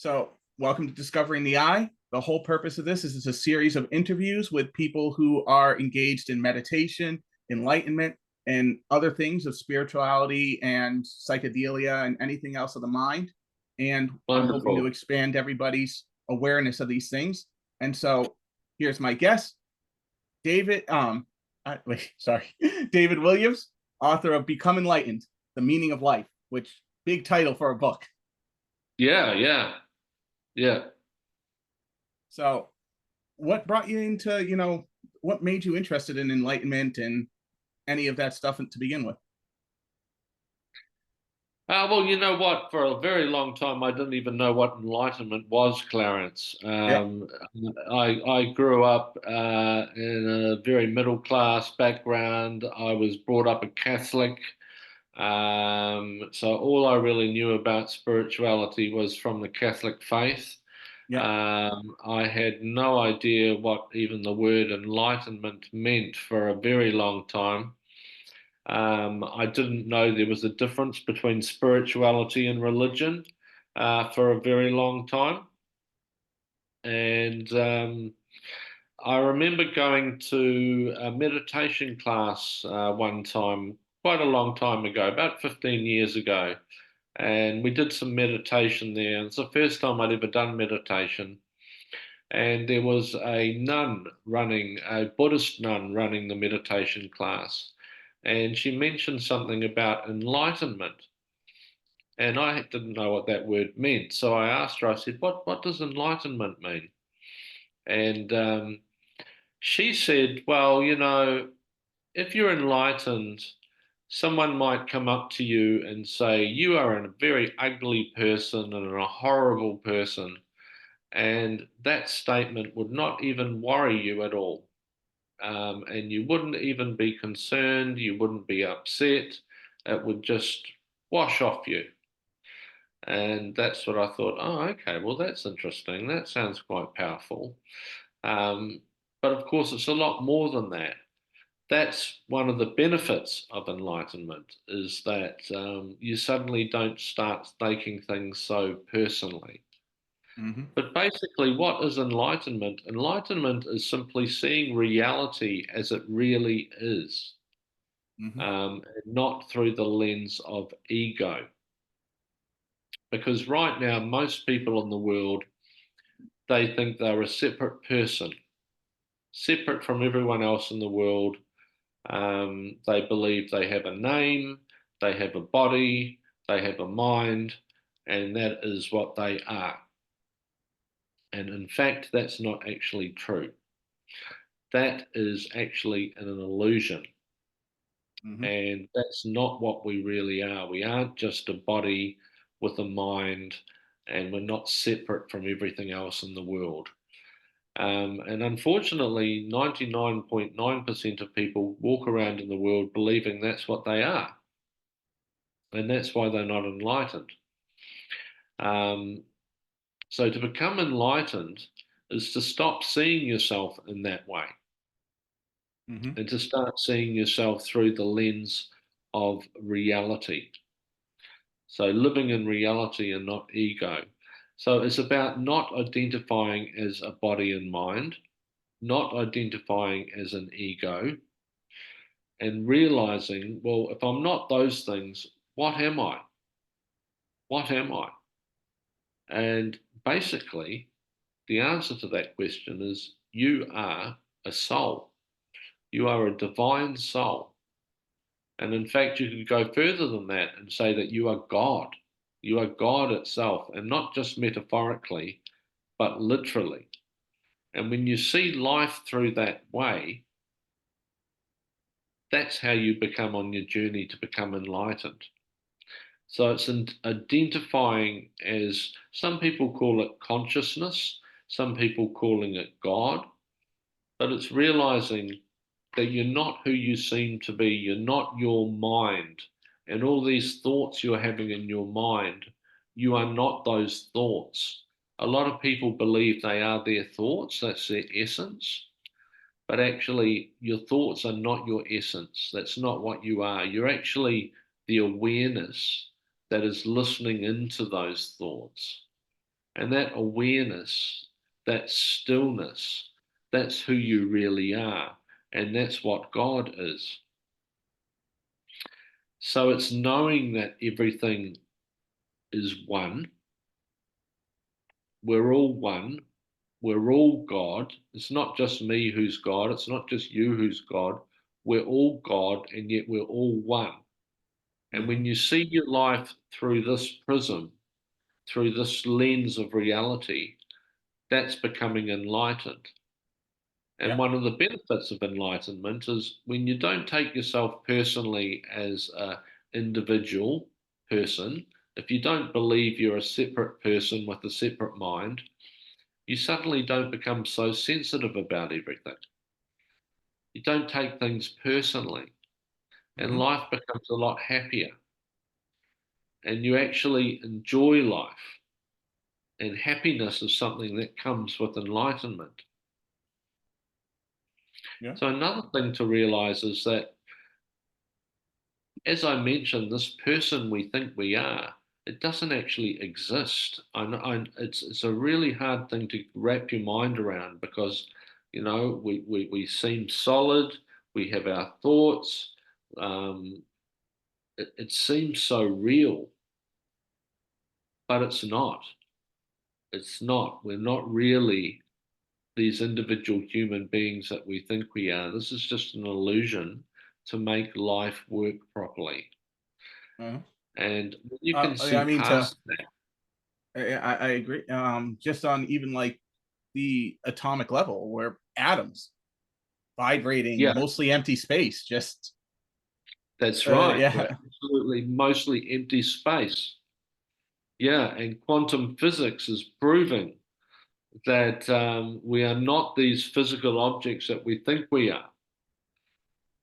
So, welcome to Discovering the I. The whole purpose of this is it's a series of interviews with people who are engaged in meditation, enlightenment, and other things of spirituality and psychedelia and anything else of the mind. And I'm hoping to Wonderful. expand everybody's awareness of these things. And so, here's my guest, David. Sorry, David Williams, author of Become Enlightened: The Meaning of Life, which big title for a book. Yeah, yeah, yeah. So, what brought you into, what made you interested in enlightenment and any of that stuff to begin with? Well, you know what? For a very long time, I didn't even know what enlightenment was, Clarence. Yeah, I grew up in a very middle class background. I was brought up a Catholic. So all I really knew about spirituality was from the Catholic faith. yeah, I had no idea what even the word enlightenment meant for a very long time. I didn't know there was a difference between spirituality and religion for a very long time. And I remember going to a meditation class one time, quite a long time ago, about 15 years ago. And we did some meditation there. And it's the first time I'd ever done meditation. And there was a Buddhist nun running the meditation class. And she mentioned something about enlightenment. And I didn't know what that word meant. So I asked her, I said, what does enlightenment mean? And she said, well, if you're enlightened, someone might come up to you and say, you are a very ugly person and a horrible person. And that statement would not even worry you at all. And you wouldn't even be concerned, you wouldn't be upset. It would just wash off you. And that's what I thought, oh, okay, well, that's interesting. That sounds quite powerful. Um, but of course, it's a lot more than that. That's one of the benefits of enlightenment is that you suddenly don't start taking things so personally. mm-hmm, But basically, what is enlightenment? Enlightenment is simply seeing reality as it really is, mm-hmm, not through the lens of ego. Because right now, most people in the world, they think they're a separate person, separate from everyone else in the world. They believe they have a name, they have a body, they have a mind, and that is what they are. And in fact, that's not actually true. That is actually an illusion. mm-hmm, And that's not what we really are. We aren't just a body with a mind, and we're not separate from everything else in the world. And unfortunately, 99.9% of people walk around in the world believing that's what they are. And that's why they're not enlightened. Um, so to become enlightened is to stop seeing yourself in that way mm-hmm, and to start seeing yourself through the lens of reality. So living in reality and not ego. So it's about not identifying as a body and mind, not identifying as an ego, and realizing, well, if I'm not those things, what am I? What am I? And basically, the answer to that question is you are a soul. You are a divine soul. And in fact, you could go further than that and say that you are God. You are God itself, and not just metaphorically, but literally. And when you see life through that way, that's how you become on your journey to become enlightened. So it's identifying as some people call it consciousness, some people calling it God, but it's realizing that you're not who you seem to be. You're not your mind. And all these thoughts you're having in your mind, you are not those thoughts. A lot of people believe they are their thoughts, that's their essence. But actually, your thoughts are not your essence. That's not what you are. You're actually the awareness that is listening into those thoughts. And that awareness, that stillness, that's who you really are. And that's what God is. So it's knowing that everything is one. We're all one. We're all God. It's not just me who's God. It's not just you who's God. We're all God, and yet we're all one. And Hmm. when you see your life through this prism, through this lens of reality, that's becoming enlightened. And Yeah. one of the benefits of enlightenment is when you don't take yourself personally as an individual person, if you don't believe you're a separate person with a separate mind, you suddenly don't become so sensitive about everything. You don't take things personally, and Hmm. life becomes a lot happier, and you actually enjoy life. And happiness is something that comes with enlightenment. Yeah. So, another thing to realize is that, as I mentioned, this person we think we are, it doesn't actually exist. It's a really hard thing to wrap your mind around because, we seem solid, we have our thoughts, um, it seems so real, but it's not. It's not. We're not really these individual human beings that we think we are. This is just an illusion to make life work properly. Uh, And when you can I see mean, to past that, I agree. Just on even like the atomic level, where atoms vibrating, yeah, mostly empty space. Just that's right. We're yeah, absolutely mostly empty space. Yeah, and quantum physics is proving that we are not these physical objects that we think we are.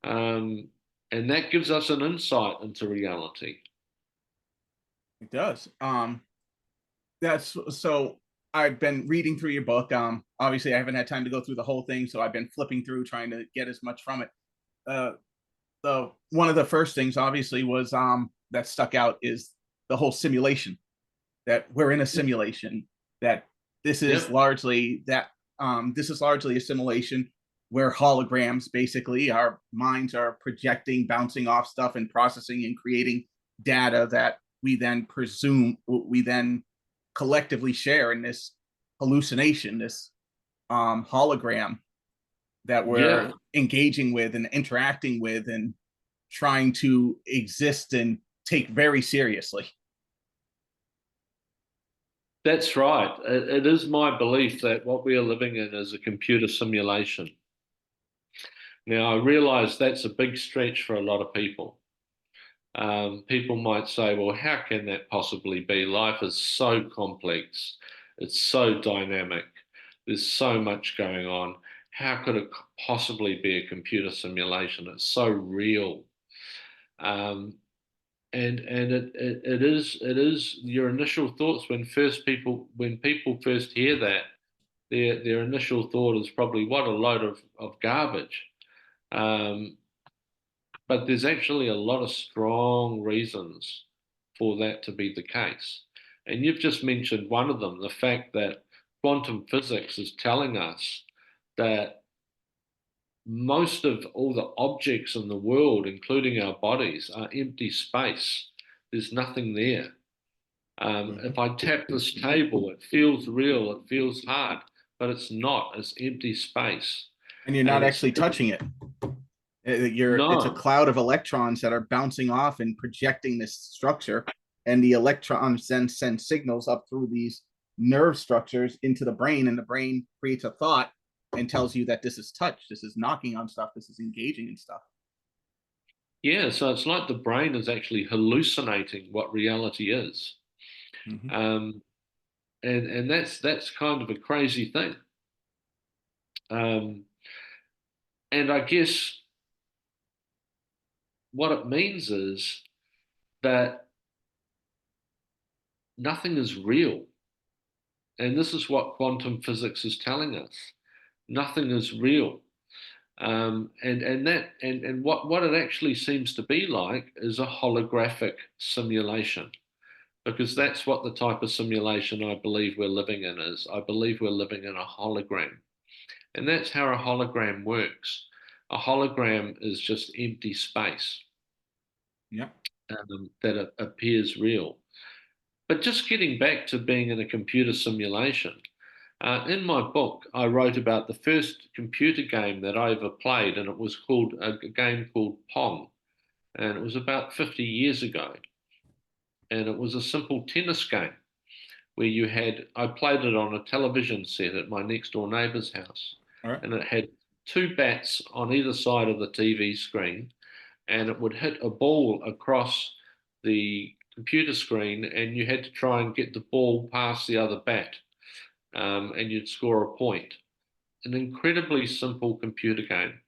Um, and that gives us an insight into reality. it does. That's so. I've been reading through your book. Obviously, I haven't had time to go through the whole thing, so I've been flipping through, trying to get as much from it. Uh, the one of the first things, obviously, was that stuck out is the whole simulation. That we're in a simulation. That this is Yep. largely that this is largely a simulation where holograms, basically, our minds are projecting, bouncing off stuff, and processing and creating data that we then collectively share in this hallucination, this hologram that Yeah, we're engaging with and interacting with and trying to exist and take very seriously. that's right. It is my belief that what we are living in is a computer simulation. Now, I realize that's a big stretch for a lot of people. People might say, well, how can that possibly be? Life is so complex, it's so dynamic, there's so much going on. How could it possibly be a computer simulation? It's so real. Um, and it is your initial thoughts when people first hear that, their initial thought is probably what a load of garbage. Um, but there's actually a lot of strong reasons for that to be the case. And you've just mentioned one of them, the fact that quantum physics is telling us that most of all the objects in the world, including our bodies, are empty space. There's nothing there. Mhm. If I tap this table, it feels real, it feels hard, but it's not. It's empty space. And you're not And it's actually touching it. It's a no, cloud of electrons that are bouncing off and projecting this structure, and the electrons then send signals up through these nerve structures into the brain, and the brain creates a thought and tells you that this is touch, this is knocking on stuff, this is engaging in stuff. yeah, so it's like the brain is actually hallucinating what reality is. Mm-hmm. Um, and that's kind of a crazy thing. Um, and I guess what it means is that nothing is real. And this is what quantum physics is telling us. Nothing is real. And what it actually seems to be like is a holographic simulation. because that's what the type of simulation I believe we're living in is. I believe we're living in a hologram. And that's how a hologram works. A hologram is just empty space Yeah. that appears real. But just getting back to being in a computer simulation, in my book, I wrote about the first computer game that I ever played, and it was called a game called Pong, and it was about 50 years ago. And it was a simple tennis game where I played it on a television set at my next door neighbor's house, All right. and it had two bats on either side of the TV screen, and it would hit a ball across the computer screen, and you had to try and get the ball past the other bat, and you'd score a point. An incredibly simple computer game.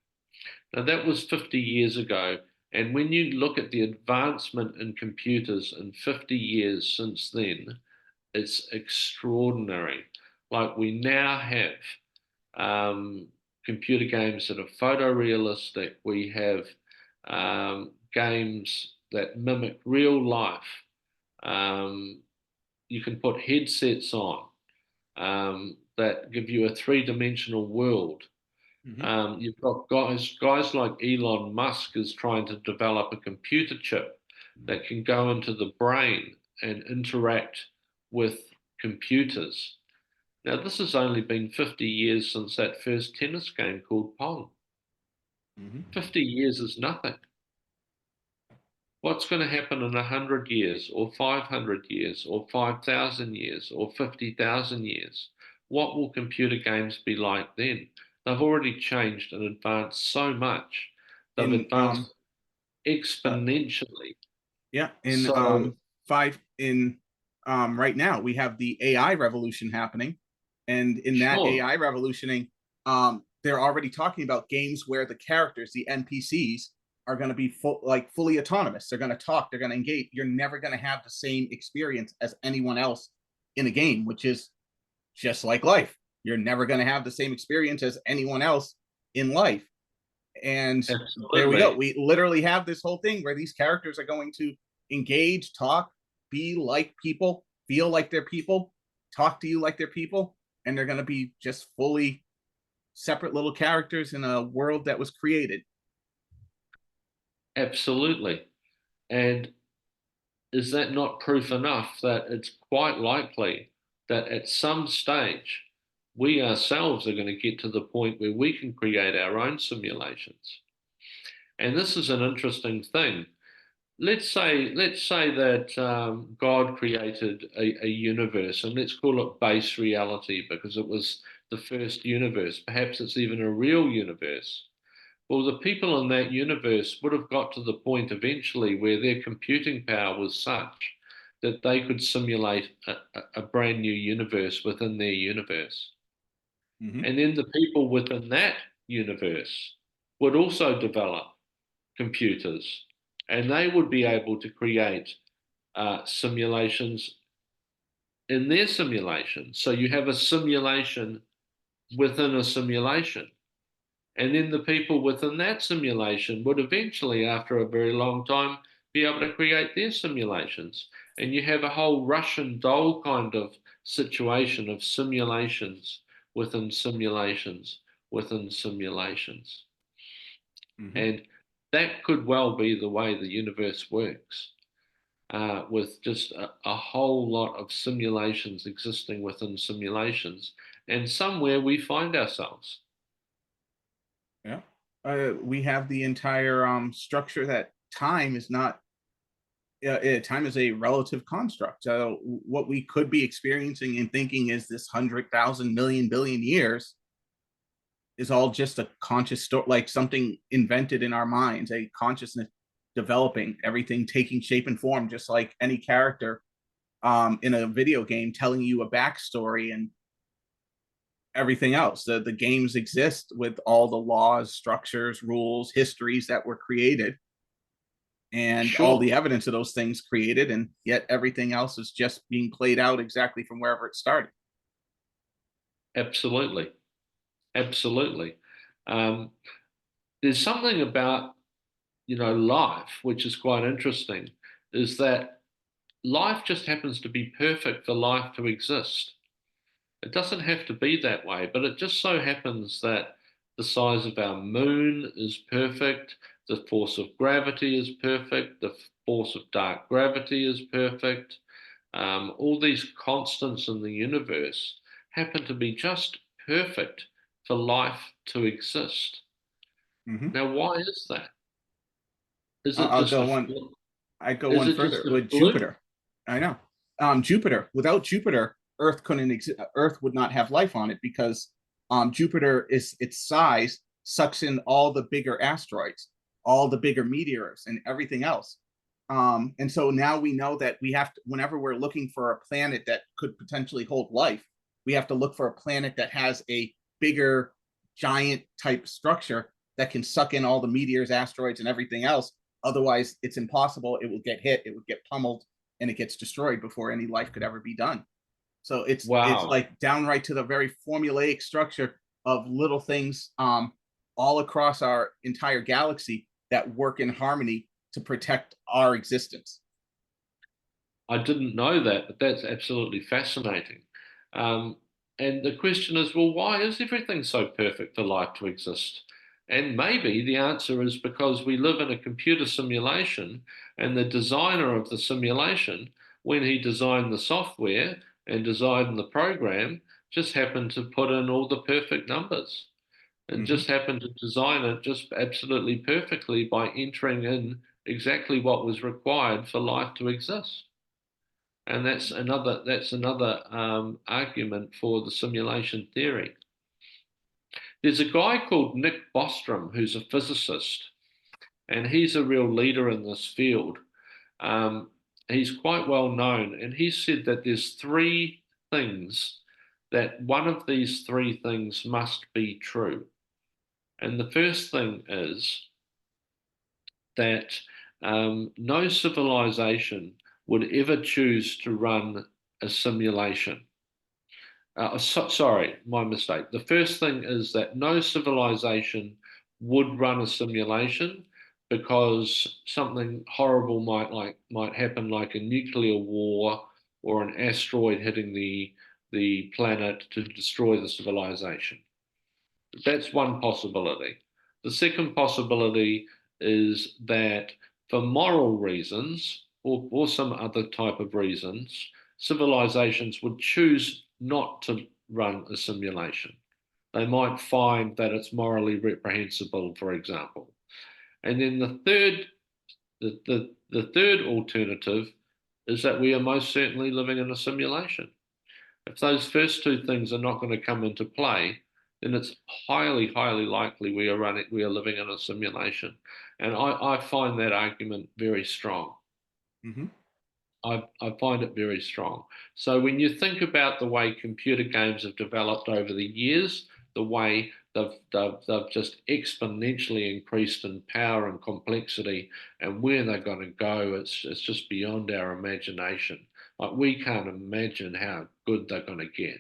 Now, that was 50 years ago. And when you look at the advancement in computers in 50 years since then, it's extraordinary. Like we now have computer games that are photorealistic. We have games that mimic real life. Um, you can put headsets on that give you a three-dimensional world. Mm-hmm. You've got guys like Elon Musk is trying to develop a computer chip that can go into the brain and interact with computers. Now, this has only been 50 years since that first tennis game called Pong. Mm-hmm. 50 years is nothing. What's going to happen in 100 years, or 500 years, or 5,000 years, or 50,000 years? What will computer games be like then? They've already changed and advanced so much. They've In advanced uh, exponentially. yeah, in So, five in right now we have the AI revolution happening, and in that sure, AI revolutioning, they're already talking about games where the characters, the NPCs, are going to be fully autonomous. They're going to talk. They're going to engage. You're never going to have the same experience as anyone else in a game, which is just like life. You're never going to have the same experience as anyone else in life. And there we go. absolutely. We literally have this whole thing where these characters are going to engage, talk, be like people, feel like they're people, talk to you like they're people, and they're going to be just fully separate little characters in a world that was created. Absolutely. And is that not proof enough that it's quite likely that at some stage we ourselves are going to get to the point where we can create our own simulations? And this is an interesting thing. Let's say that God created a universe, and let's call it base reality because it was the first universe. Perhaps it's even a real universe. Well, the people in that universe would have got to the point eventually where their computing power was such that they could simulate a brand new universe within their universe. Mm-hmm. And then the people within that universe would also develop computers, and they would be able to create simulations in their simulation. So you have a simulation within a simulation. And then the people within that simulation would eventually, after a very long time, be able to create their simulations. And you have a whole Russian doll kind of situation of simulations within simulations within simulations. Mm-hmm. And that could well be the way the universe works, with just a whole lot of simulations existing within simulations. And somewhere we find ourselves. Yeah. We have the entire structure that time is not. Time is a relative construct. So what we could be experiencing and thinking is this 100,000 million billion years is all just a conscious story, like something invented in our minds, a consciousness developing, everything taking shape and form, just like any character in a video game telling you a backstory and everything else. The games exist with all the laws, structures, rules, histories that were created, and all Sure, the evidence of those things created, and yet everything else is just being played out exactly from wherever it started. absolutely. Absolutely. Um, there's something about, life, which is quite interesting, is that life just happens to be perfect for life to exist. It doesn't have to be that way, but it just so happens that the size of our moon is perfect, the force of gravity is perfect, the force of dark gravity is perfect. All these constants in the universe happen to be just perfect for life to exist. Hmm. Now, why is that? Is it I'll just a go one. fluke? I go Is one it just further a with fluke? Jupiter. I know. Jupiter. Without Jupiter, Earth couldn't exist. Earth would not have life on it because Jupiter is its size sucks in all the bigger asteroids, all the bigger meteors, and everything else. And so now we know that we have to, whenever we're looking for a planet that could potentially hold life, we have to look for a planet that has a bigger, giant type structure that can suck in all the meteors, asteroids, and everything else. Otherwise, it's impossible. It will get hit, it would get pummeled, and it gets destroyed before any life could ever be done. So it's Wow. like downright to the very formulaic structure of little things all across our entire galaxy that work in harmony to protect our existence. I didn't know that, but that's absolutely fascinating. Um, and the question is, well, why is everything so perfect for life to exist? And maybe the answer is because we live in a computer simulation, and the designer of the simulation, when he designed the software and designed the program, just happened to put in all the perfect numbers and Mm-hmm. just happened to design it just absolutely perfectly by entering in exactly what was required for life to exist. And that's another argument for the simulation theory. There's a guy called Nick Bostrom who's a physicist, and he's a real leader in this field. Um, he's quite well known, and he said that there's three things that one of these three things must be true. And the first thing is that no civilization would ever choose to run a simulation. Sorry, my mistake. The first thing is that no civilization would run a simulation because something horrible might happen, like a nuclear war or an asteroid hitting the planet to destroy the civilization. That's one possibility. The second possibility is that for moral reasons or some other type of reasons, civilizations would choose not to run a simulation. They might find that it's morally reprehensible, for example. And then the third alternative is that we are most certainly living in a simulation. If those first two things are not going to come into play, then it's highly, highly likely we are living in a simulation. And I find that argument very strong. Mm-hmm. I find it very strong. So when you think about the way computer games have developed over the years, the way they've just exponentially increased in power and complexity, and where they're going to go, it's just beyond our imagination. Like we can't imagine how good they're going to get.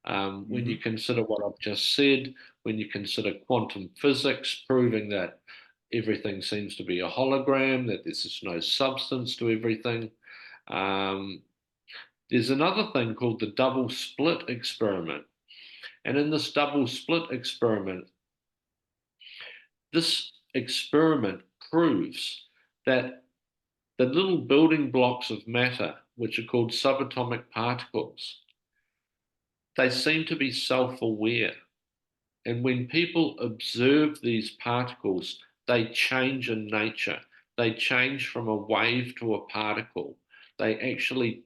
When Mm-hmm. you consider what I've just said, when you consider quantum physics proving that everything seems to be a hologram, that there's just no substance to everything. Um, there's another thing called the double split experiment. And in this double split experiment, this experiment proves that the little building blocks of matter, which are called subatomic particles, they seem to be self aware. And when people observe these particles, they change in nature. They change from a wave to a particle. They actually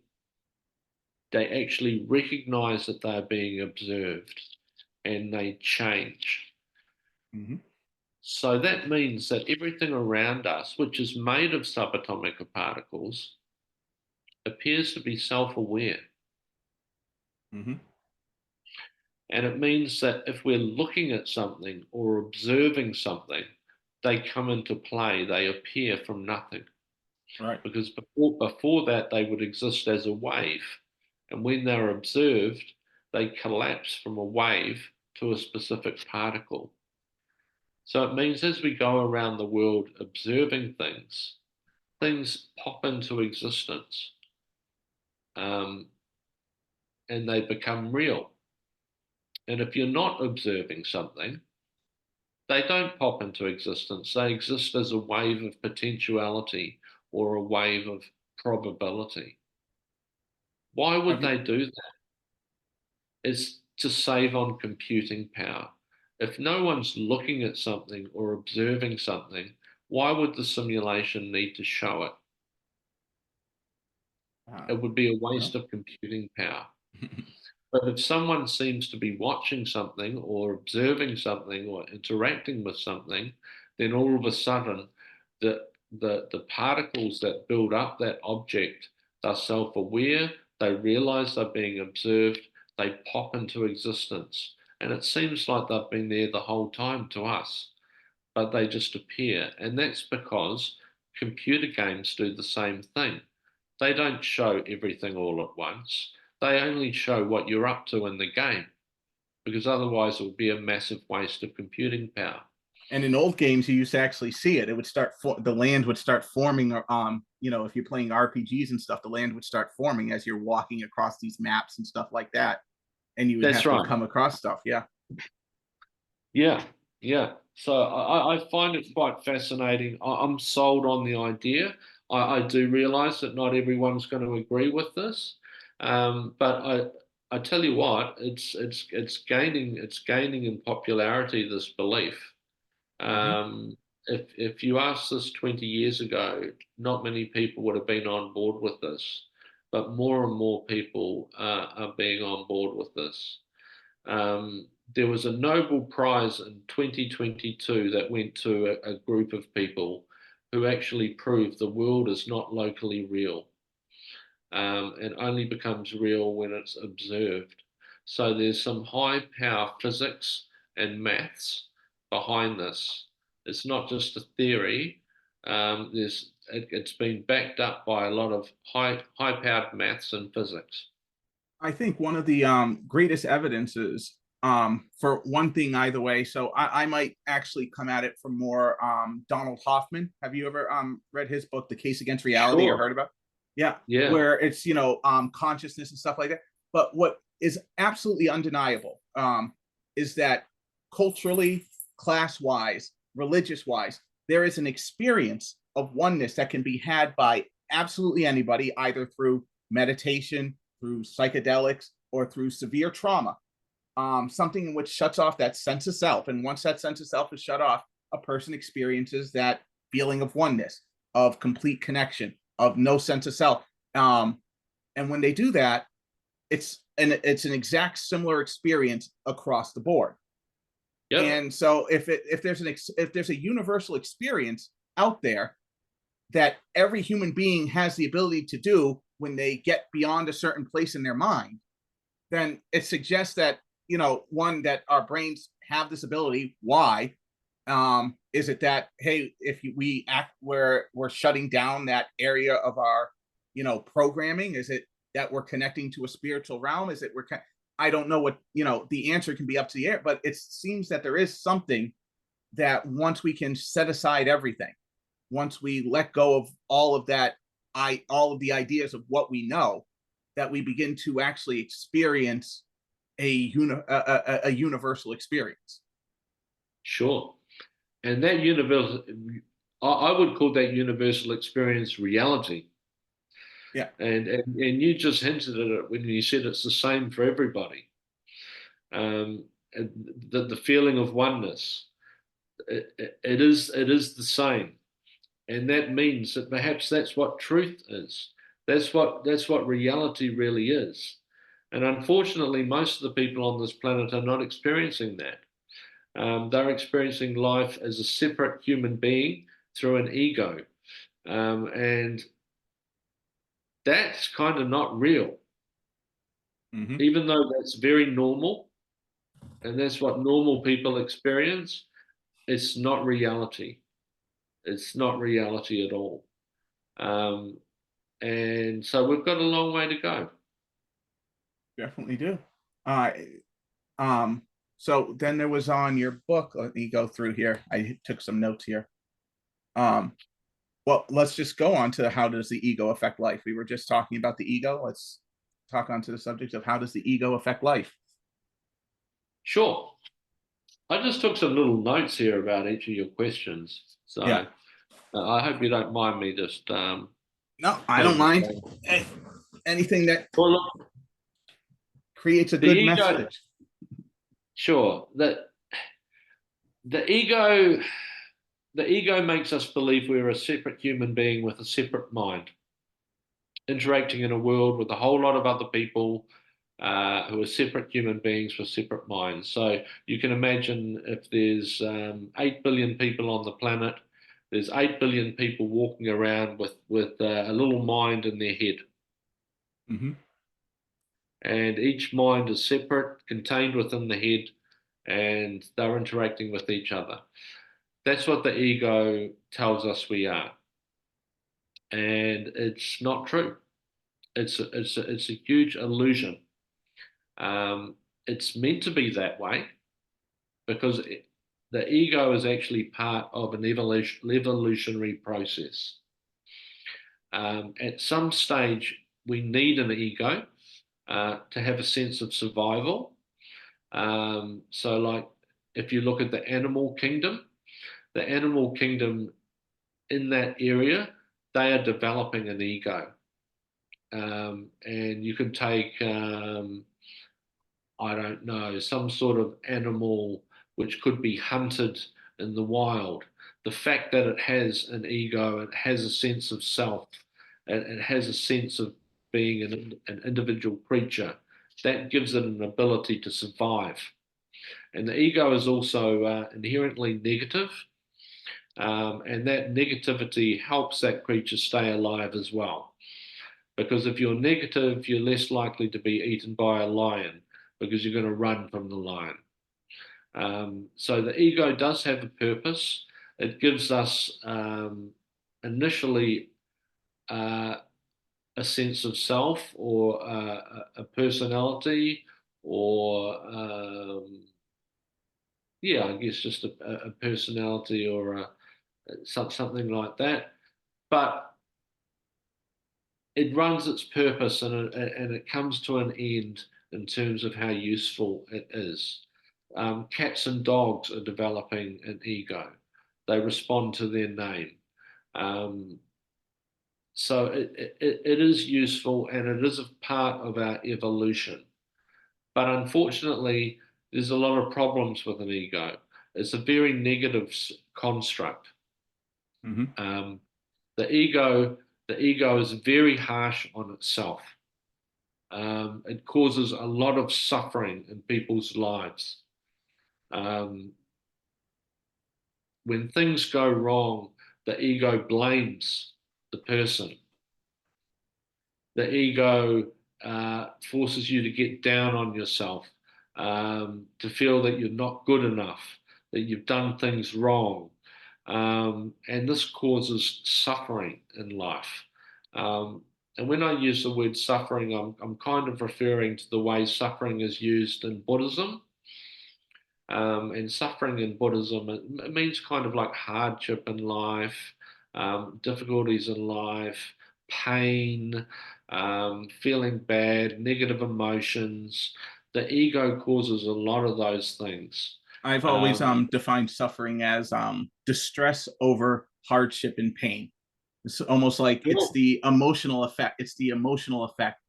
they actually recognize that they're being observed and they change. Mm-hmm. So that means that everything around us, which is made of subatomic particles, appears to be self aware. Mm-hmm. And it means that if we're looking at something or observing something, they come into play, they appear from nothing. Right. Because before that, they would exist as a wave. And when they're observed, they collapse from a wave to a specific particle. So it means as we go around the world observing things, things pop into existence. um, and they become real. And if you're not observing something, they don't pop into existence. They exist as a wave of potentiality or a wave of probability. Why would Have you, they do that? It's to save on computing power. If no one's looking at something or observing something, why would the simulation need to show it? uh, It would be a no. waste of computing power. But if someone seems to be watching something or observing something or interacting with something, then all of a sudden the particles that build up that object are self-aware, they realize they're being observed, they pop into existence. And it seems like they've been there the whole time to us, but they just appear. And that's because computer games do the same thing. They don't show everything all at once. They only show what you're up to in the game, because otherwise it would be a massive waste of computing power. And in old games, you used to actually see it. It would start the land would start forming. If you're playing RPGs and stuff, the land would start forming as you're walking across these maps and stuff like that, and you would That's have to right. come across stuff. Yeah. Yeah, yeah. So I find it quite fascinating. I'm sold on the idea. I do realize that not everyone's going to agree with this, but I tell you what, it's gaining in popularity, this belief. Mm-hmm. If you asked this 20 years ago, not many people would have been on board with this, but more and more people are being on board with this. There was a Nobel Prize in 2022 that went to a group of people who actually proved the world is not locally real, and only becomes real when it's observed. So there's some high power physics and maths behind this. It's not just a theory. It's been backed up by a lot of high powered maths and physics. I think one of the greatest evidences, for one thing, either way. So I might actually come at it from more Donald Hoffman. Have you ever read his book, The Case Against Reality, or Sure. heard about? Yeah, Yeah. where it's consciousness and stuff like that. But what is absolutely undeniable is that culturally, class wise, religious wise, there is an experience of oneness that can be had by absolutely anybody, either through meditation, through psychedelics, or through severe trauma, something in which shuts off that sense of self. And once that sense of self is shut off, a person experiences that feeling of oneness, of complete connection, of no sense of self. And when they do that, it's an exact similar experience across the board. Yep. And so if there's a universal experience out there that every human being has the ability to do when they get beyond a certain place in their mind, then it suggests that, one, that our brains have this ability. Why? Is it that, hey, if we act where we're shutting down that area of our, programming? Is it that we're connecting to a spiritual realm? Is it I don't know what, the answer can be up to the air, but it seems that there is something that once we can set aside everything, once we let go of all of that, all of the ideas of what we know, that we begin to actually experience a universal experience. Sure. And that universal, I would call that universal experience reality. Yeah. And you just hinted at it when you said it's the same for everybody. The feeling of oneness, it is the same, and that means that perhaps that's what truth is. That's what reality really is. And unfortunately, most of the people on this planet are not experiencing that. They're experiencing life as a separate human being through an ego. And that's kind of not real, Mm-hmm. even though that's very normal and that's what normal people experience. It's not reality. It's not reality at all. Um, and so we've got a long way to go. Definitely do. Uh, um, so then there was on your book. Let me go through here. I took some notes here. Well, let's just go on to how does the ego affect life. We were just talking about the ego. talk onto the subject of how does the ego affect life? Sure. I just took some little notes here about each of your questions. So Yeah. I hope you don't mind me just No, I don't telling mind. you. Anything that Well, look, creates a the good ego, message. sure, the ego, the ego makes us believe we're a separate human being with a separate mind, interacting in a world with a whole lot of other people who are separate human beings with separate minds. So you can imagine if there's 8 billion people on the planet, there's 8 billion people walking around with a little mind in their head. Mm-hmm. And each mind is separate, contained within the head, and they're interacting with each other. That's what the ego tells us we are. And it's not true. It's a huge illusion. Um, it's meant to be that way because the ego is actually part of an evolutionary process. At some stage, we need an ego to have a sense of survival. So, like, if you look at the animal kingdom in that area, they are developing an ego. And you can take I don't know, some sort of animal which could be hunted in the wild. The fact that it has an ego, it has a sense of self, it has a sense of being an individual creature, that gives it an ability to survive. And the ego is also inherently negative, and that negativity helps that creature stay alive as well. Because if you're negative, you're less likely to be eaten by a lion because you're going to run from the lion. So the ego does have a purpose. It gives us initially uh, a sense of self or a personality or, yeah, I guess just a personality or something like that. But it runs its purpose and it comes to an end in terms of how useful it is. Cats and dogs are developing an ego. They respond to their name. Um, so it is useful and it is a part of our evolution. But unfortunately, there's a lot of problems with an ego. It's a very negative construct. Mm-hmm. Um, the ego, the ego is very harsh on itself. It causes a lot of suffering in people's lives. Um, when things go wrong, the ego blames the person. The ego forces you to get down on yourself, to feel that you're not good enough, that you've done things wrong. And this causes suffering in life. And when I use the word suffering, I'm kind of referring to the way suffering is used in Buddhism. And suffering in Buddhism, it means kind of like hardship in life, difficulties in life, pain, feeling bad, negative emotions. The ego causes a lot of those things. I've always Um, defined suffering as distress over hardship and pain. It's almost like it's Sure. the emotional effect. It's the emotional effect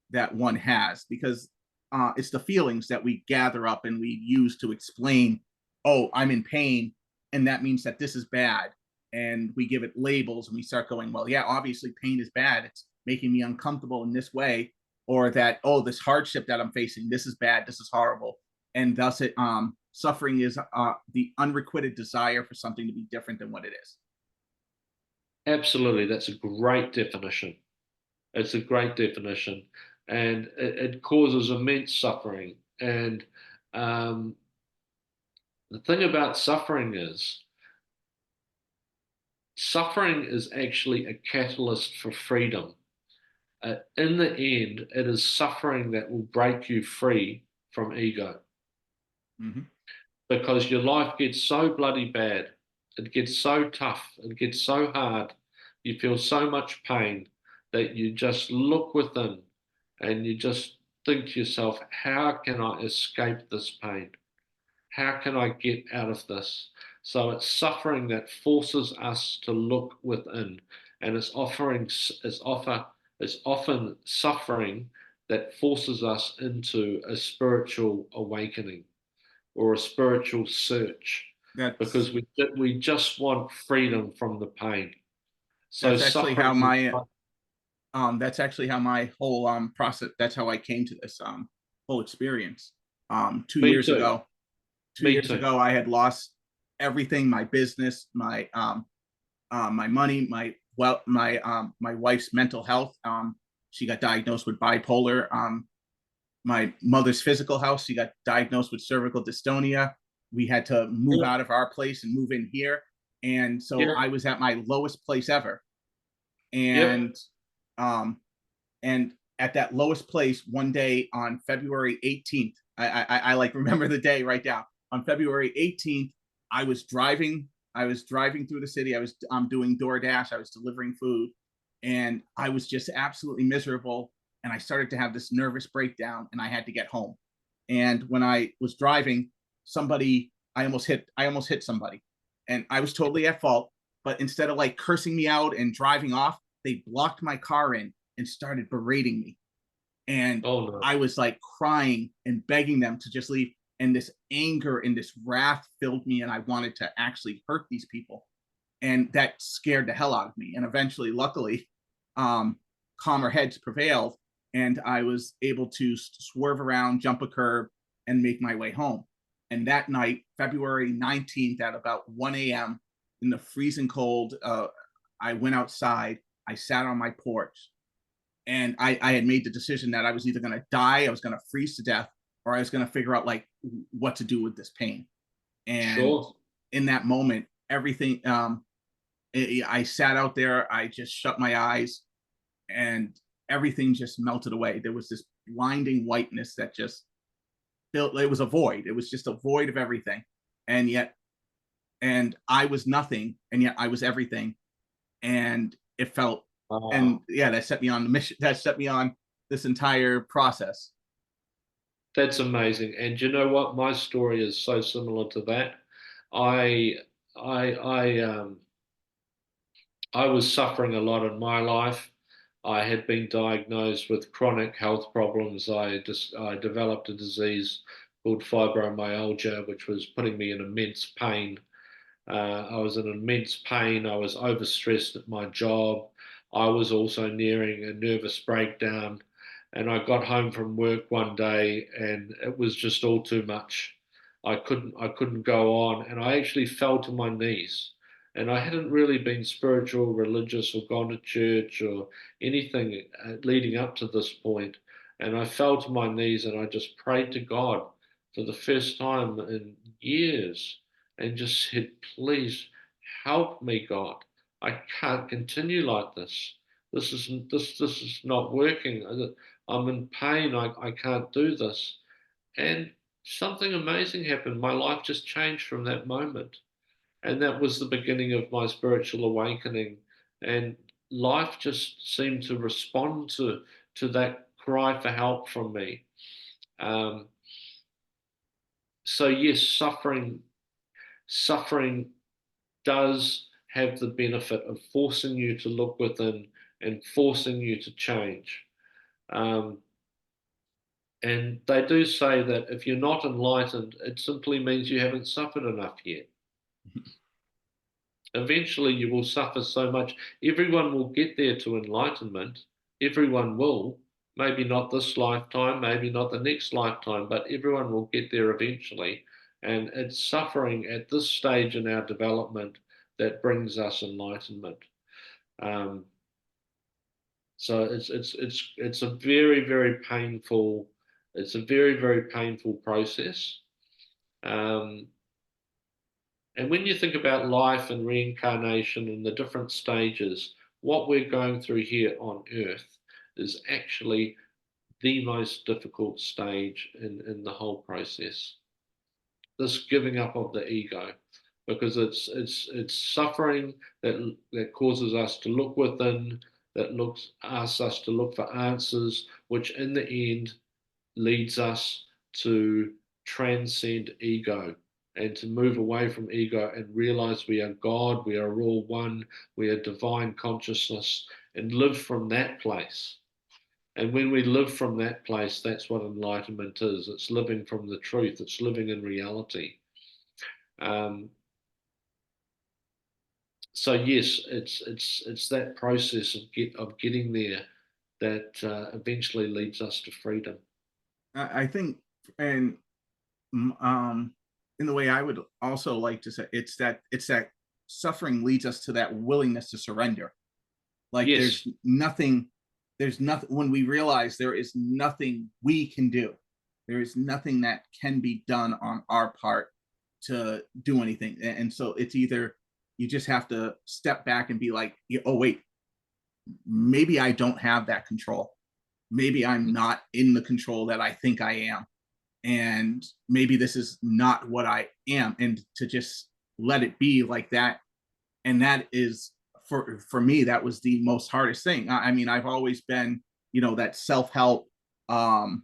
that one has because it's the feelings that we gather up and we use to explain, oh, I'm in pain, and that means that this is bad. And we give it labels and we start going, well, yeah, obviously pain is bad. It's making me uncomfortable in this way, or that, oh, this hardship that I'm facing, this is bad, this is horrible. And thus it suffering is the unrequited desire for something to be different than what it is. Absolutely, that's a great definition. It's a great definition, and it causes immense suffering. And um, the thing about suffering is actually a catalyst for freedom. In the end, it is suffering that will break you free from ego Mm-hmm. because your life gets so bloody bad. It gets so tough. It gets so hard. You feel so much pain that you just look within and you just think to yourself, how can I escape this pain? How can I get out of this? So it's suffering that forces us to look within, and it's often suffering that forces us into a spiritual awakening or a spiritual search, That's because we just want freedom from the pain. So that's actually how suffering is my that's actually how my whole process, that's how I came to this whole experience. Two me years too, ago, two me years too. ago I had lost everything, my business, my money, my wife's mental health. She got diagnosed with bipolar. My mother's physical health, she got diagnosed with cervical dystonia. We had to move Yeah, out of our place and move in here. And so yeah, I was at my lowest place ever. yep. And um and at that lowest place one day on February 18th, I like remember the day right now. On February 18th, I was driving. I was driving through the city. I was doing DoorDash. I was delivering food, and I was just absolutely miserable. And I started to have this nervous breakdown, and I had to get home. And when I was driving, I almost hit somebody, and I was totally at fault. But instead of like cursing me out and driving off, they blocked my car in and started berating me. And Oh no. I was like crying and begging them to just leave. And this anger and this wrath filled me, and I wanted to actually hurt these people. And that scared the hell out of me. And eventually, luckily, um, calmer heads prevailed, and I was able to swerve around, jump a curb, and make my way home. And that night, February 19th, at about 1 a.m., in the freezing cold, I went outside. I sat on my porch, and I had made the decision that I was either going to die, I was going to freeze to death, or I was going to figure out like what to do with this pain. And Sure. in that moment, everything, I sat out there, I just shut my eyes, and everything just melted away. There was this blinding whiteness that just filled, it was a void. It was just a void of everything. And yet, and I was nothing, and yet I was everything. And it felt, and Wow. yeah, that set me on the mission, that set me on this entire process. That's amazing. And you know what? My story is so similar to that. I I I I was suffering a lot in my life. I had been diagnosed with chronic health problems. I developed a disease called fibromyalgia, which was putting me in immense pain. I was in immense pain. I was overstressed at my job. I was also nearing a nervous breakdown. And I got home from work one day and it was just all too much. I couldn't go on. And I actually fell to my knees. And I hadn't really been spiritual, religious, or gone to church or anything leading up to this point. And I fell to my knees and I just prayed to God for the first time in years and just said, please help me, God. I can't continue like this. This is not working. I'm in pain. I can't do this. And something amazing happened. My life just changed from that moment. And that was the beginning of my spiritual awakening. And life just seemed to respond to that cry for help from me. Um, so yes, suffering does have the benefit of forcing you to look within and forcing you to change. Um, and they do say that if you're not enlightened, it simply means you haven't suffered enough yet. Eventually, you will suffer so much. Everyone will get there to enlightenment. Everyone will. Maybe not this lifetime, maybe not the next lifetime, but everyone will get there eventually. And it's suffering at this stage in our development that brings us enlightenment. Um, so it's a very painful process. Um, and when you think about life and reincarnation and the different stages, what we're going through here on Earth is actually the most difficult stage in the whole process. This giving up of the ego, because it's suffering that causes us to look within. that asks us to look for answers, which in the end leads us to transcend ego and to move away from ego and realize we are God, we are all one, we are divine consciousness, and live from that place. And when we live from that place, that's what enlightenment is. It's living from the truth, it's living in reality. Um, so yes, it's that process of getting there that eventually leads us to freedom. I think, and um, in the way I would also like to say, it's that suffering leads us to that willingness to surrender. Like Yes. there's nothing when we realize there is nothing we can do. There is nothing that can be done on our part to do anything. And so it's either you just have to step back and be like, oh wait, maybe I don't have that control. Maybe I'm not in the control that I think I am. And maybe this is not what I am. And to just let it be like that. And that is for me, that was the most hardest thing. I mean, I've always been, that self-help, um,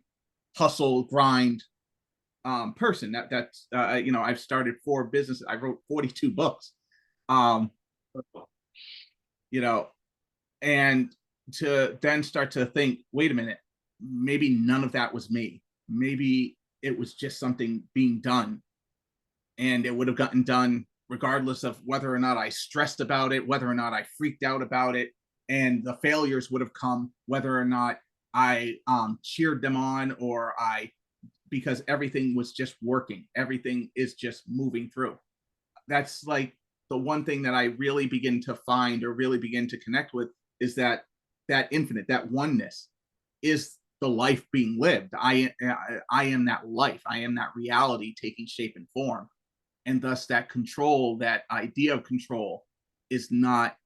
hustle, grind person. That's I've started 4 businesses. I wrote 42 books. Um, you know, and to then start to think, wait a minute, maybe none of that was me. Maybe it was just something being done, and it would have gotten done regardless of whether or not I stressed about it, whether or not I freaked out about it, and the failures would have come whether or not I cheered them on, or I because everything was just working, everything is just moving through. That's like the one thing that I really begin to find or really begin to connect with is that infinite, that oneness is the life being lived. I am that life. I am that reality taking shape and form. And thus that control, that idea of control is not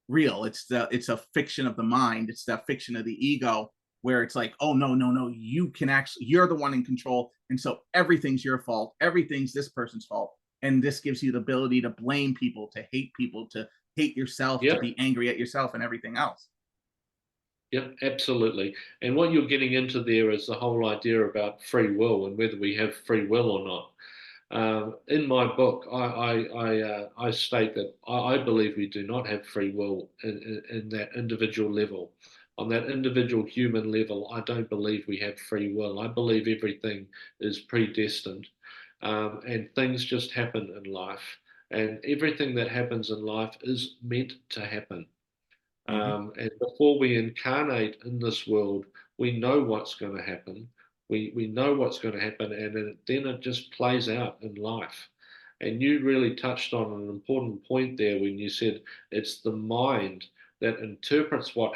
real. It's a fiction of the mind. It's that fiction of the ego where it's like, oh no, no, no, you're the one in control. And so everything's your fault. Everything's this person's fault. And this gives you the ability to blame people, to hate yourself, to Yep. be angry at yourself and everything else. Yep, absolutely. And what you're getting into there is the whole idea about free will and whether we have free will or not. In my book, I state that I believe we do not have free will in that individual level. On that individual human level, I don't believe we have free will. I believe everything is predestined, and things just happen in life. And everything that happens in life is meant to happen. Mm-hmm. And before we incarnate in this world, we know what's going to happen. We know what's going to happen, and then it just plays out in life. And you really touched on an important point there when you said it's the mind that interprets what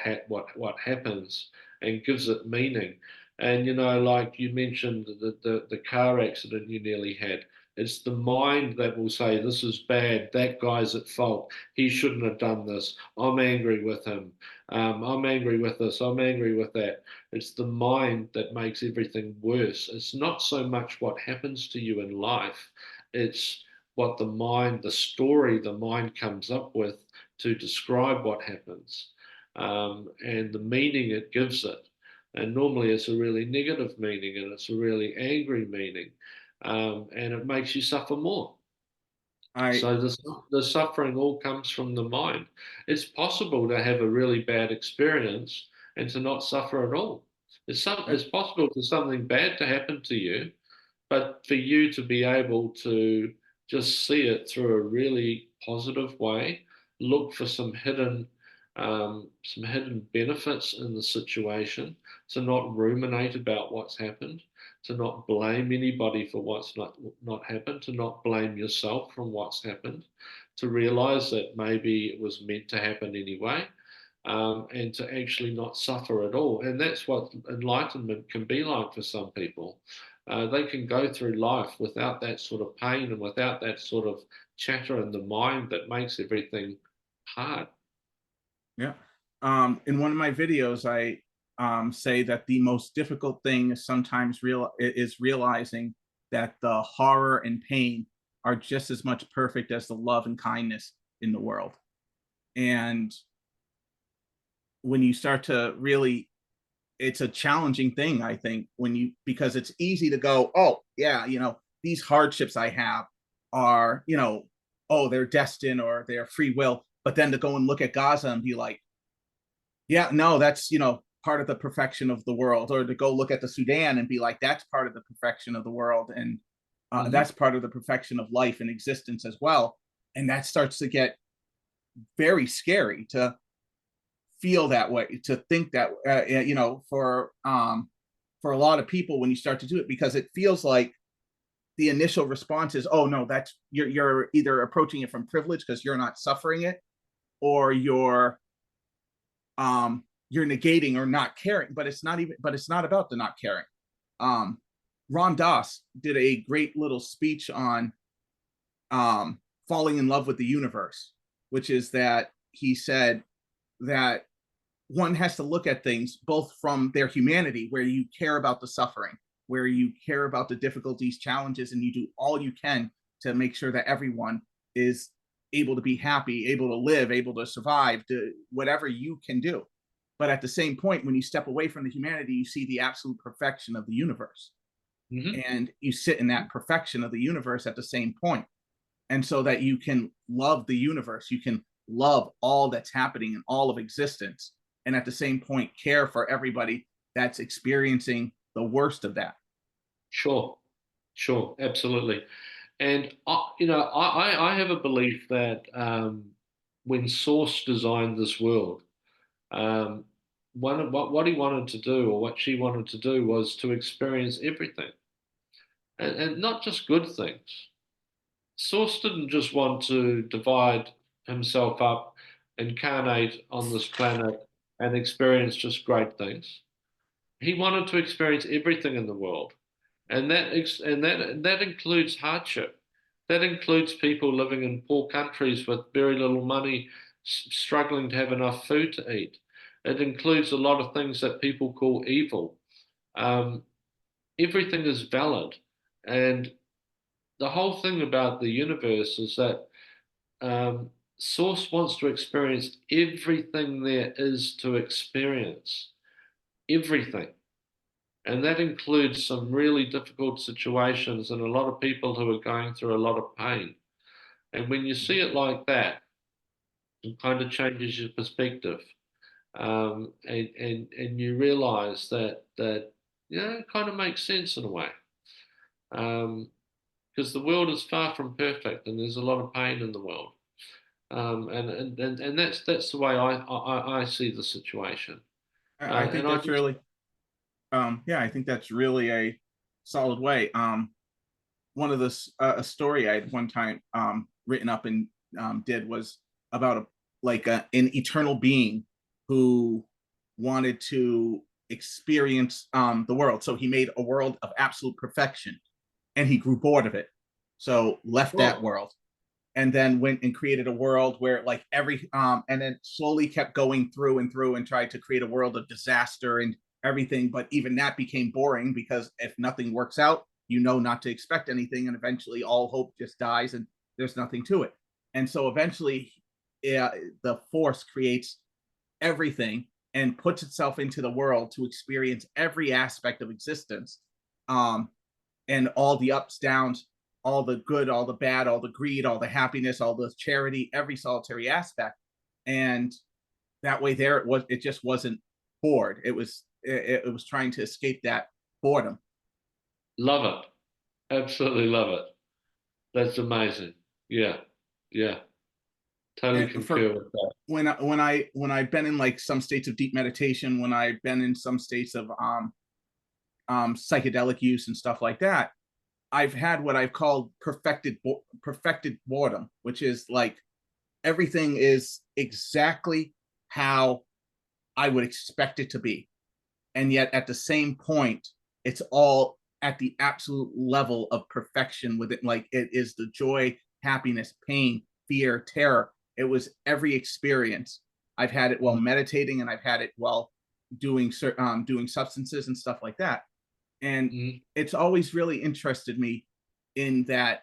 happens and gives it meaning. And like you mentioned, the car accident you nearly had. It's the mind that will say, this is bad, that guy's at fault, he shouldn't have done this, I'm angry with him, I'm angry with this, I'm angry with that. It's the mind that makes everything worse. It's not so much what happens to you in life, it's what the story the mind comes up with to describe what happens, and the meaning it gives it. And normally it's a really negative meaning and it's a really angry meaning, and it makes you suffer more. I So the suffering all comes from the mind. It's possible to have a really bad experience and to not suffer at all. It's possible for something bad to happen to you, but for you to be able to just see it through a really positive way, look for some hidden benefits in the situation, to not ruminate about what's happened, to not blame anybody for what's not happened, to not blame yourself from what's happened, to realize that maybe it was meant to happen anyway, and to actually not suffer at all. And that's what enlightenment can be like for some people. They can go through life without that sort of pain and without that sort of chatter in the mind that makes everything hard. Yeah. In one of my videos, I say that the most difficult thing is sometimes realizing that the horror and pain are just as much perfect as the love and kindness in the world. And when you start to really, it's a challenging thing, I think, when you, because it's easy to go, oh yeah, these hardships I have are, oh, they're destined or they're free will. But then to go and look at Gaza and be like, yeah, no, that's, part of the perfection of the world. Or to go look at the Sudan and be like, that's part of the perfection of the world. And Hmm. that's part of the perfection of life and existence as well. And that starts to get very scary to feel that way, to think that, for a lot of people when you start to do it, because it feels like the initial response is, oh no, that's, you're either approaching it from privilege because you're not suffering it, or you're negating or not caring. But it's not about the not caring. um Ron Dass did a great little speech on falling in love with the universe, which is that he said that one has to look at things both from their humanity, where you care about the suffering, where you care about the difficulties, challenges, and you do all you can to make sure that everyone is able to be happy, able to live, able to survive, to whatever you can do. But at the same point, when you step away from the humanity, you see the absolute perfection of the universe. Hmm. And you sit in that perfection of the universe at the same point. And so that you can love the universe, you can love all that's happening in all of existence, and at the same point care for everybody that's experiencing the worst of that. Sure, sure, absolutely. And I have a belief that when Source designed this world, um, one of what he wanted to do, or what she wanted to do, was to experience everything, and not just good things. Source didn't just want to divide himself up, incarnate on this planet, and experience just great things. He wanted to experience everything in the world, and that includes hardship. That includes people living in poor countries with very little money, struggling to have enough food to eat. It includes a lot of things that people call evil. Um, Everything is valid, and the whole thing about the universe is that Source wants to experience everything there is to experience, everything. And that includes some really difficult situations and a lot of people who are going through a lot of pain. And when you see it like that, it kind of changes your perspective. And you realize that it kind of makes sense in a way. Um, because the world is far from perfect and there's a lot of pain in the world. And that's the way I see the situation. I And think I that's just really, yeah, I think that's really a solid way. One of the a story I had one time written up and did was about an eternal being who wanted to experience the world. So he made a world of absolute perfection, and he grew bored of it, so left that sure. world, and then went and created a world where like and then slowly kept going through and through and tried to create a world of disaster and everything. But even that became boring, because if nothing works out, not to expect anything, and eventually all hope just dies and there's nothing to it. And so eventually, yeah, the force creates everything and puts itself into the world to experience every aspect of existence, um, and all the ups, downs, all the good, all the bad, all the greed, all the happiness, all the charity, every solitary aspect. And that way, there it was. It just wasn't bored. It was trying to escape that boredom. Love it. Absolutely love it. That's amazing. Yeah. Yeah. Totally And for concur with that. when I've been in like some states of deep meditation, when I've been in some states of psychedelic use and stuff like that, I've had what I've called perfected boredom, which is like everything is exactly how I would expect it to be. And yet at the same point, it's all at the absolute level of perfection with it. Like it is the joy, happiness, pain, fear, terror. It was every experience. I've had it while meditating, and I've had it while doing substances and stuff like that. And Mm-hmm. it's always really interested me in that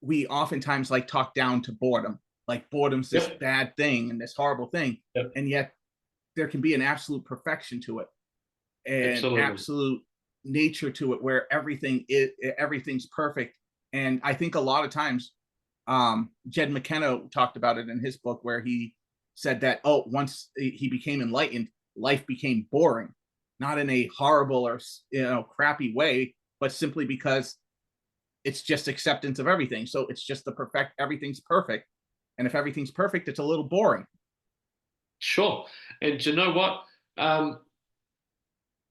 we oftentimes like talk down to boredom. Like boredom's this Yep. bad thing and this horrible thing. Yep. And yet there can be an absolute perfection to it, and Absolutely. absolute nature to it, where everything's perfect. And I think a lot of times, Jed McKenna talked about it in his book, where he said that, oh, once he became enlightened, life became boring, not in a horrible or crappy way, but simply because it's just acceptance of everything. So it's just the perfect, everything's perfect, and if everything's perfect, it's a little boring. Sure. And you know what? Um,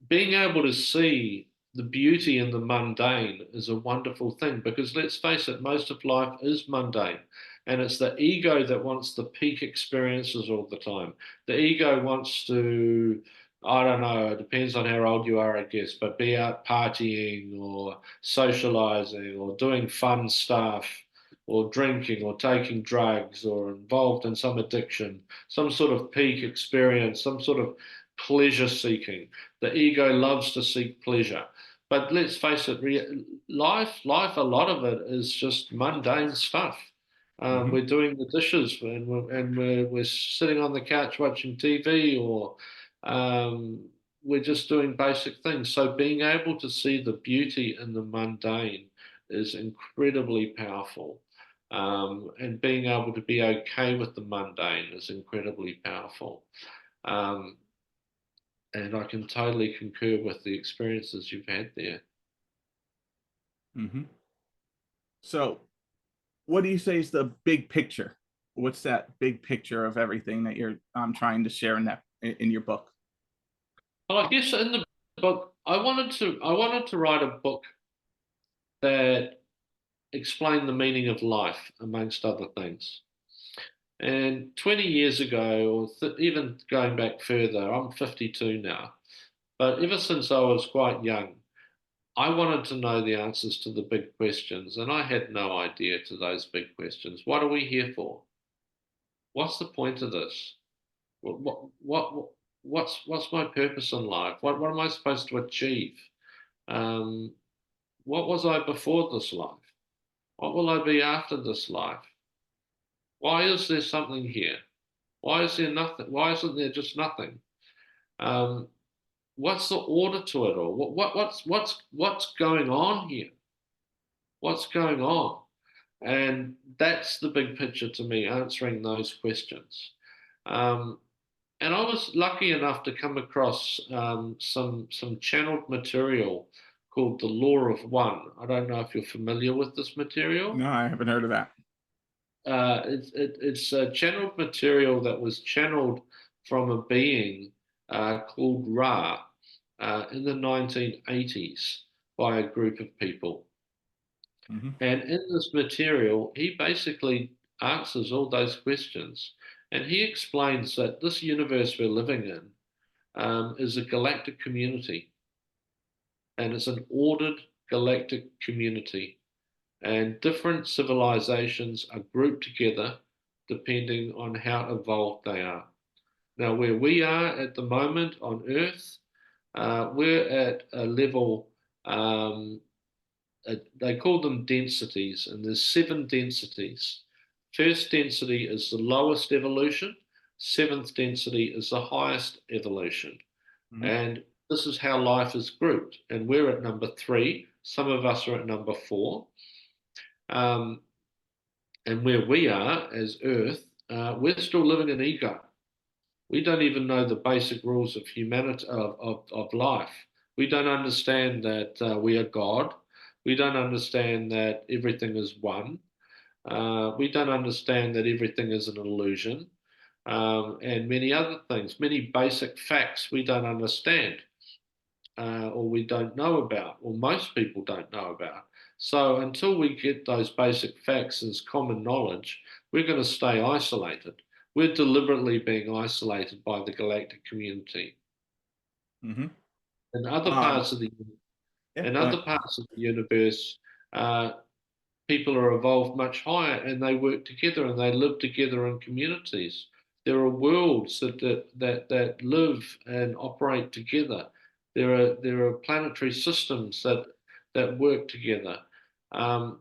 Being able to see the beauty in the mundane is a wonderful thing, because let's face it, most of life is mundane. And it's the ego that wants the peak experiences all the time. The ego wants to, I don't know, it depends on how old you are, I guess, but be out partying or socializing or doing fun stuff or drinking or taking drugs or involved in some addiction, some sort of peak experience, some sort of pleasure seeking. The ego loves to seek pleasure. But let's face it, life, a lot of it is just mundane stuff. Mm-hmm. We're doing the dishes, and we're sitting on the couch watching TV, or um, we're just doing basic things. So being able to see the beauty in the mundane is incredibly powerful. And being able to be okay with the mundane is incredibly powerful. Um, and I can totally concur with the experiences you've had there. Mm-hmm. So, what do you say is the big picture? What's that big picture of everything that you're trying to share in your book? Well, I guess in the book, I wanted to write a book that explained the meaning of life, amongst other things. And 20 years ago, or even going back further, I'm 52 now, but ever since I was quite young, I wanted to know the answers to the big questions, and I had no idea to those big questions. What are we here for? What's the point of this? What's my purpose in life? What am I supposed to achieve? Um, what was I before this life? What will I be after this life? Why is there something here? Why is there nothing? Why isn't there just nothing? Um, what's the order to it all? What's going on here? What's going on? And that's the big picture to me, answering those questions. Um, and I was lucky enough to come across some channeled material called the Law of One. I don't know if you're familiar with this material. No, I haven't heard of that. It's a channeled material that was channeled from a being called Ra in the 1980s by a group of people. Mm-hmm. And in this material, he basically answers all those questions. And he explains that this universe we're living in is a galactic community, and it's an ordered galactic community. And different civilizations are grouped together depending on how evolved they are. Now, where we are at the moment on Earth, we're at a level, um, they call them densities, and there's 7 densities. First density is the lowest evolution, seventh density is the highest evolution. Mm-hmm. And this is how life is grouped. And we're at number 3. Some of us are at number 4. Um, and where we are as Earth, we're still living in ego. We don't even know the basic rules of humanity, of life. We don't understand that we are God. We don't understand that everything is one. We don't understand that everything is an illusion. And many other things, many basic facts we don't understand, or we don't know about, or most people don't know about. So until we get those basic facts as common knowledge, we're going to stay isolated. We're deliberately being isolated by the galactic community. Mm-hmm. In other Um, parts of the yeah, in go other ahead. parts of the universe, uh, people are evolved much higher, and they work together and they live together in communities. There are worlds that live and operate together. There are planetary systems that work together.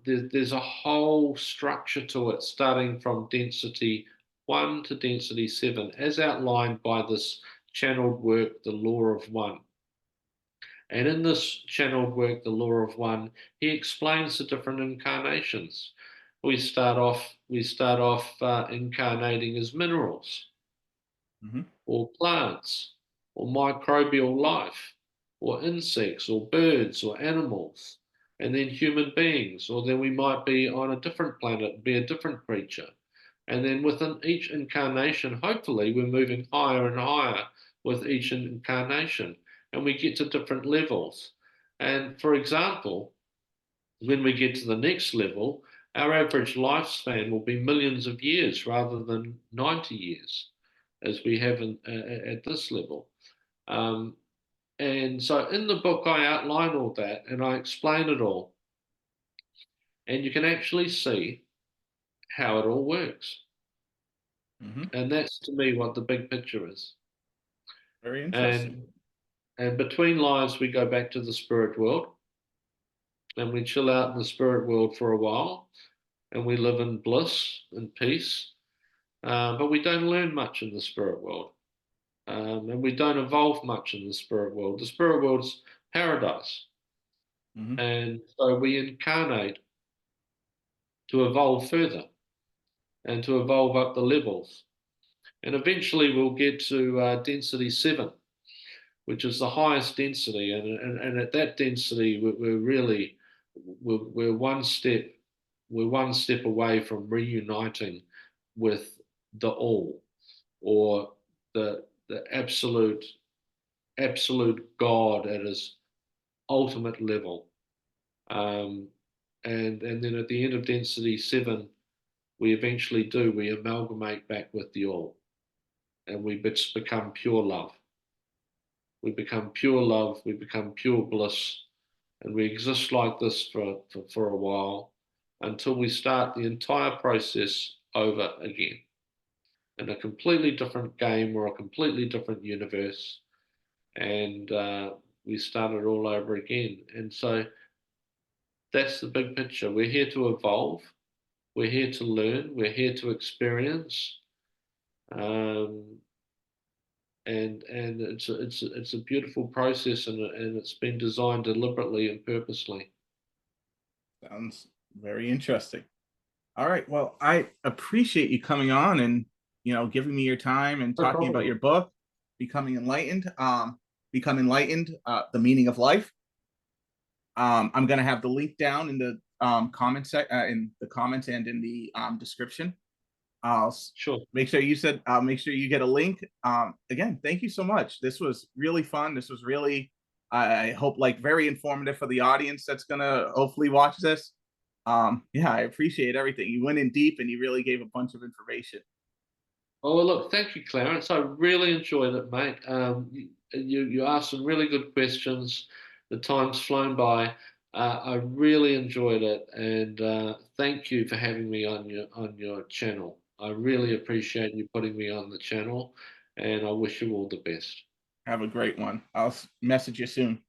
There's a whole structure to it, starting from density 1 to density 7, as outlined by this channeled work, The Law of One. And in this channeled work, The Law of One, he explains the different incarnations. We start off incarnating as minerals, Hmm. or plants, or microbial life, or insects, or birds, or animals, and then human beings, or then we might be on a different planet, be a different creature. And then within each incarnation, hopefully, we're moving higher and higher with each incarnation, and we get to different levels. And for example, when we get to the next level, our average lifespan will be millions of years rather than 90 years, as we have at this level. Um, and so in the book, I outline all that and I explain it all. And you can actually see how it all works. Hmm. And that's to me what the big picture is. Very interesting. And and between lives, we go back to the spirit world and we chill out in the spirit world for a while and we live in bliss and peace. But we don't learn much in the spirit world. And we don't evolve much in the spirit world. The spirit world's paradise. Hmm. And so we incarnate to evolve further and to evolve up the levels. And eventually we'll get to density 7, which is the highest density. And at that density, we're really we're one step away from reuniting with the all, or the absolute God at his ultimate level. Um, and then at the end of density 7, we amalgamate back with the all, and we become pure love. We become pure love, we become pure bliss, and we exist like this for a while until we start the entire process over again in a completely different game or a completely different universe. And we start it all over again. And so that's the big picture. We're here to evolve, we're here to learn, we're here to experience. Um, and it's a beautiful process, and it's been designed deliberately and purposely. Sounds very interesting. All right. Well, I appreciate you coming on and giving me your time and No talking about problem. your book, Become Enlightened. Become Enlightened, the meaning of life. I'm gonna have the link down in the in the comments and in the description. I'll Sure. make sure I'll make sure you get a link. Again, thank you so much. This was really fun. This was really, I hope, like very informative for the audience that's gonna hopefully watch this. Yeah, I appreciate everything. You went in deep and you really gave a bunch of information. Oh, well, look, thank you, Clarence. I really enjoyed it, mate. You asked some really good questions. The time's flown by. I really enjoyed it, and thank you for having me on your channel. I really appreciate you putting me on the channel, and I wish you all the best. Have a great one. I'll message you soon.